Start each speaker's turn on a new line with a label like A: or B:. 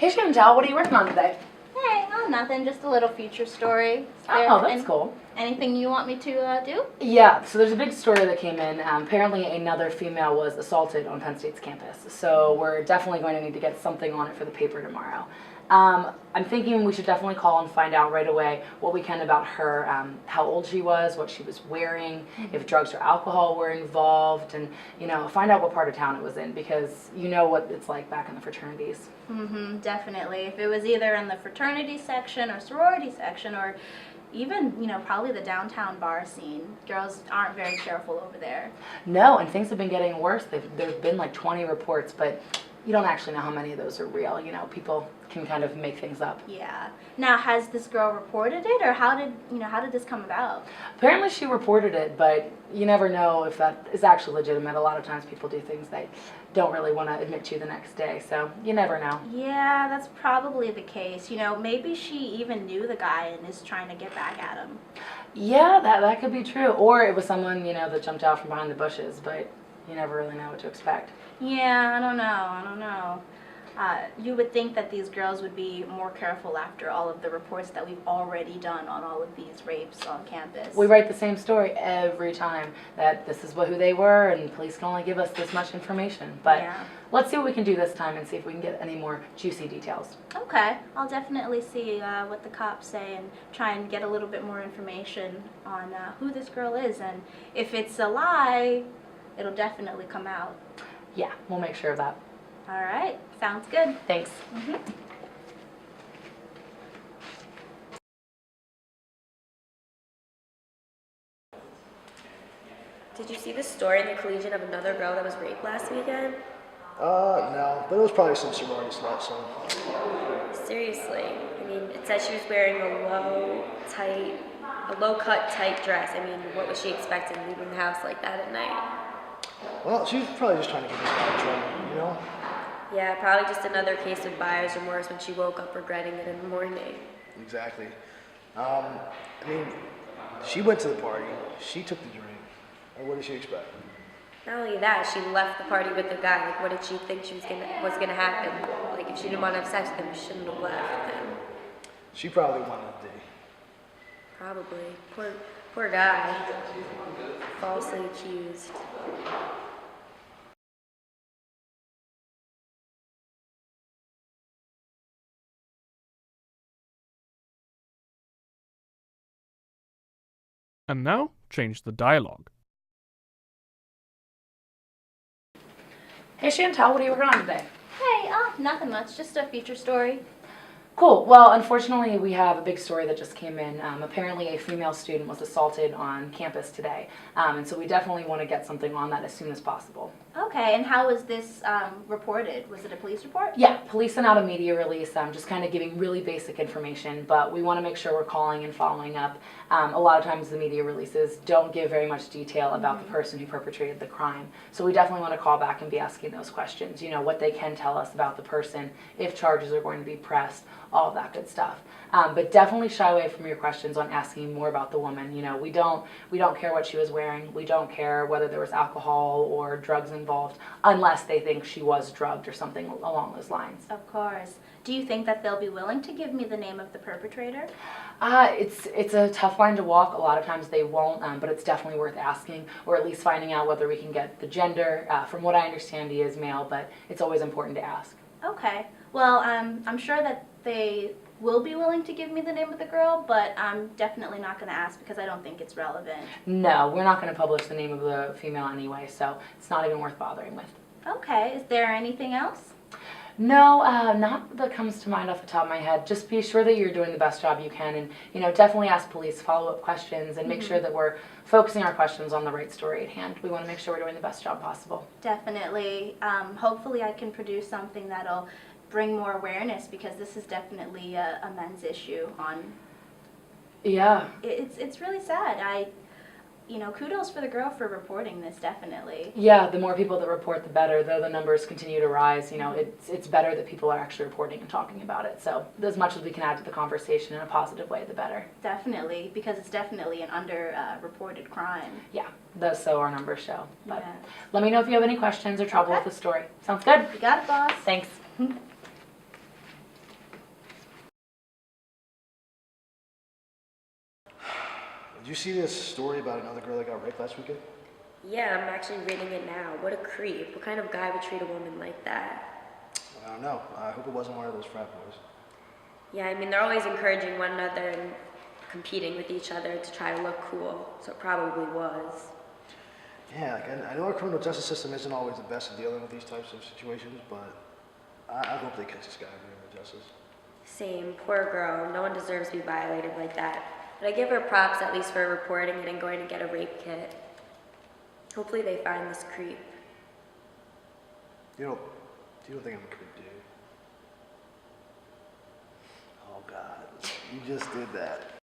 A: Hey Chantal, what are you working on today?
B: Hey, oh, nothing, just a little feature story.
A: Oh, that's cool.
B: Anything you want me to do?
A: Yeah, so there's a big story that came in. Apparently another female was assaulted on Penn State's campus. So we're definitely going to need to get something on it for the paper tomorrow. I'm thinking we should definitely call and find out right away what we can about her, how old she was, what she was wearing, if drugs or alcohol were involved, and, find out what part of town it was in, because you know what it's like back in the fraternities.
B: Mm-hmm, definitely. If it was either in the fraternity section or sorority section or even, probably the downtown bar scene, girls aren't very careful over there.
A: No, and things have been getting worse. There's been like 20 reports, but you don't actually know how many of those are real. People can kind of make things up.
B: Yeah. Now, has this girl reported it, or how did this come about?
A: Apparently she reported it, but you never know if that is actually legitimate. A lot of times people do things they don't really want to admit to the next day, so you never know.
B: Yeah, that's probably the case. Maybe she even knew the guy and is trying to get back at him.
A: Yeah, that could be true. Or it was someone, that jumped out from behind the bushes, but you never really know what to expect.
B: Yeah, I don't know. You would think that these girls would be more careful after all of the reports that we've already done on all of these rapes on campus.
A: We write the same story every time, that this is who they were, and police can only give us this much information. But yeah. Let's see what we can do this time and see if we can get any more juicy details.
B: Okay, I'll definitely see what the cops say and try and get a little bit more information on who this girl is. And if it's a lie, it'll definitely come out.
A: Yeah, we'll make sure of that.
B: All right, sounds good.
A: Thanks.
B: Mm-hmm.
C: Did you see the story in the Collegian of another girl that was raped last weekend?
D: No, but it was probably some sorority slut, so.
C: Seriously, it said she was wearing a low-cut, tight dress. What was she expecting leaving the house like that at night?
D: Well, she was probably just trying to get this guy in trouble,
C: Yeah, probably just another case of buyer's remorse when she woke up regretting it in the morning.
D: Exactly. She went to the party, she took the drink, and what did she expect?
C: Not only that, she left the party with the guy. What did she think was gonna happen? If she didn't want to have sex with him, she shouldn't have left with him.
D: She probably wanted a date.
C: Probably. Poor guy. Falsely accused.
E: And now, change the dialogue.
A: Hey Chantal, what are you working on today?
B: Hey, nothing much, just a feature story.
A: Cool. Well, unfortunately, we have a big story that just came in. Apparently, a female student was assaulted on campus today, and so we definitely want to get something on that as soon as possible.
B: Okay, and how was this reported? Was it a police report?
A: Yeah, police sent out a media release, just kind of giving really basic information, but we want to make sure we're calling and following up. A lot of times the media releases don't give very much detail about the person who perpetrated the crime, so we definitely want to call back and be asking those questions, what they can tell us about the person, if charges are going to be pressed, all of that good stuff. But definitely shy away from your questions on asking more about the woman. We don't care what she was wearing. We don't care whether there was alcohol or drugs involved, unless they think she was drugged or something along those lines.
B: Of course. Do you think that they'll be willing to give me the name of the perpetrator?
A: It's a tough line to walk. A lot of times they won't, but it's definitely worth asking, or at least finding out whether we can get the gender. From what I understand, he is male, but it's always important to ask.
B: Okay. Well, I'm sure that they will be willing to give me the name of the girl, but I'm definitely not going to ask because I don't think it's relevant.
A: No, we're not going to publish the name of the female anyway, so it's not even worth bothering with.
B: Okay. Is there anything else?
A: No, not that comes to mind off the top of my head. Just be sure that you're doing the best job you can, and definitely ask police follow-up questions and make sure that we're focusing our questions on the right story at hand. We want to make sure we're doing the best job possible.
B: Definitely. Hopefully I can produce something that'll bring more awareness, because this is definitely a men's issue.
A: Yeah.
B: It's really sad. Kudos for the girl for reporting this, definitely.
A: Yeah, the more people that report, the better. Though the numbers continue to rise, it's better that people are actually reporting and talking about it. So as much as we can add to the conversation in a positive way, the better.
B: Definitely, because it's definitely an under-reported crime.
A: Yeah, so our numbers show. But
B: yeah.
A: Let me know if you have any questions or trouble with the story. Sounds good?
B: You got it, boss.
A: Thanks.
D: Did you see this story about another girl that got raped last weekend?
C: Yeah, I'm actually reading it now. What a creep. What kind of guy would treat a woman like that?
D: I don't know. I hope it wasn't one of those frat boys.
C: Yeah, I mean, they're always encouraging one another and competing with each other to try to look cool, so it probably was.
D: Yeah, like, I know our criminal justice system isn't always the best at dealing with these types of situations, but I hope they catch this guy and bring him to justice.
C: Same, poor girl. No one deserves to be violated like that. But I give her props at least for reporting it and going to get a rape kit. Hopefully they find this creep.
D: You don't think I'm a creep, do you? Oh God, you just did that.